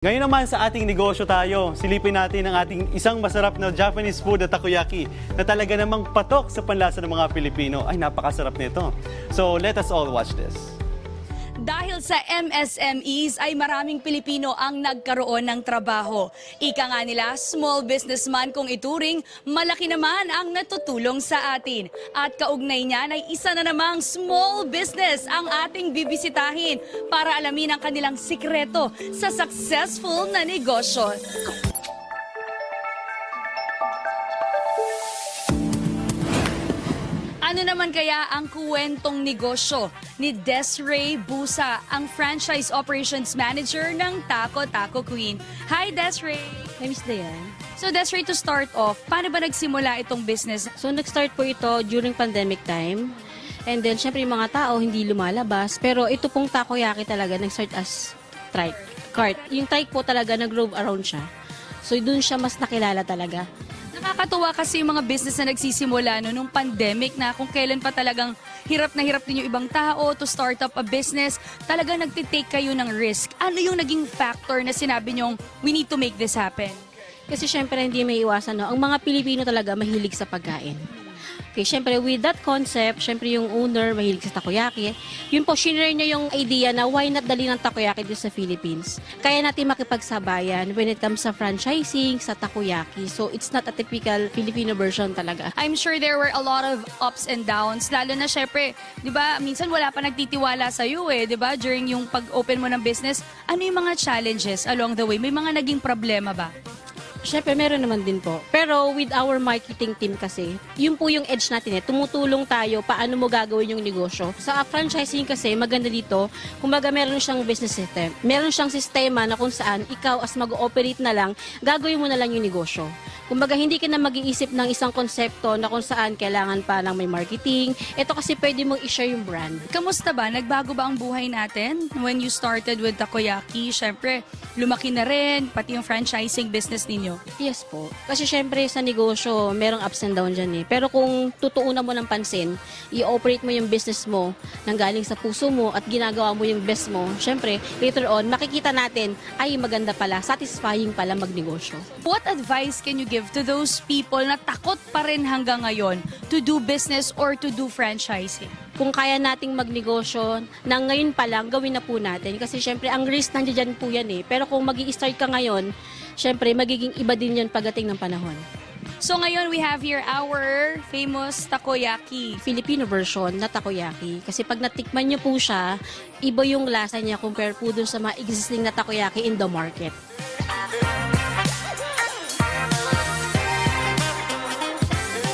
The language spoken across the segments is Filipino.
Ngayon naman sa ating negosyo tayo, silipin natin ang ating isang masarap na Japanese food na takoyaki na talaga namang patok sa panlasa ng mga Pilipino. Ay, napakasarap nito. So, let us all watch this. Dahil sa MSMEs ay maraming Pilipino ang nagkaroon ng trabaho. Ika nga nila, small businessman kung ituring, malaki naman ang natutulong sa atin. At kaugnay niyan ay isa na namang small business ang ating bibisitahin para alamin ang kanilang sikreto sa successful na negosyo. Ano naman kaya ang kwentong negosyo ni Desiree Busa, ang Franchise Operations Manager ng Taco Taco Queen? Hi Desiree! Hi, Miss Dayan. So Desiree, to start off, paano ba nagsimula itong business? So, nag-start po ito during pandemic time. And then, syempre, yung mga tao hindi lumalabas. Pero ito pong takoyaki talaga, nag-start as cart. Yung trike po talaga, nag-rove around siya. So, dun siya mas nakilala talaga. Nakakatuwa kasi yung mga business na nagsisimula nung pandemic na kung kailan pa talagang hirap na hirap din yung ibang tao to start up a business, talagang nagtitake kayo ng risk. Ano yung naging factor na sinabi nyong, we need to make this happen? Kasi syempre, hindi may iwasan, no? Ang mga Pilipino talaga mahilig sa pagkain. Okay, syempre, with that concept, syempre yung owner mahilig sa takoyaki. Yun po, shinare niya yung idea na why not dali ng takoyaki dito sa Philippines. Kaya natin makipagsabayan when it comes sa franchising, sa takoyaki. So, it's not a typical Filipino version talaga. I'm sure there were a lot of ups and downs, lalo na syempre, di ba, minsan wala pa nagtitiwala sa iyo di ba, during yung pag-open mo ng business. Ano yung mga challenges along the way? May mga naging problema ba? Syempre, meron naman din po. Pero with our marketing team kasi, yun po yung edge natin tumutulong tayo paano mo gagawin yung negosyo. Sa franchising kasi, maganda dito, kumbaga meron siyang business system. Meron siyang sistema na kung saan ikaw as mag-ooperate na lang, gagawin mo na lang yung negosyo. Kumbaga, hindi ka na mag-iisip ng isang konsepto na kung saan kailangan pa ng may marketing. Ito kasi pwede mong i-share yung brand. Kamusta ba? Nagbago ba ang buhay natin? When you started with takoyaki, syempre, lumaki na rin, pati yung franchising business ninyo. Yes po. Kasi syempre sa negosyo, merong ups and downs dyan Pero kung tutuunan mo ng pansin, i-operate mo yung business mo nang galing sa puso mo at ginagawa mo yung best mo, syempre, later on, makikita natin, ay maganda pala, satisfying pala magnegosyo. What advice can you give to those people na takot pa rin hanggang ngayon to do business or to do franchising? Kung kaya nating magnegosyo, na ngayon pa lang, gawin na po natin. Kasi syempre, ang risk nandiyan po yan Pero kung mag-i-start ka ngayon, syempre, magiging iba din yan pagdating ng panahon. So ngayon, we have here our famous takoyaki. Filipino version na takoyaki. Kasi pag natikman niyo po siya, iba yung lasa niya compare po dun sa mga existing na takoyaki in the market.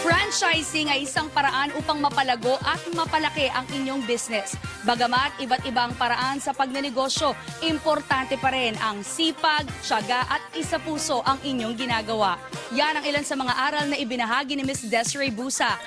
Franchising ay isang paraan upang mapalago at mapalaki ang inyong business. Bagamat iba't ibang paraan sa pagnenegosyo, importante pa rin ang sipag, tiyaga at isa-puso ang inyong ginagawa. Yan ang ilan sa mga aral na ibinahagi ni Ms. Desiree Busa.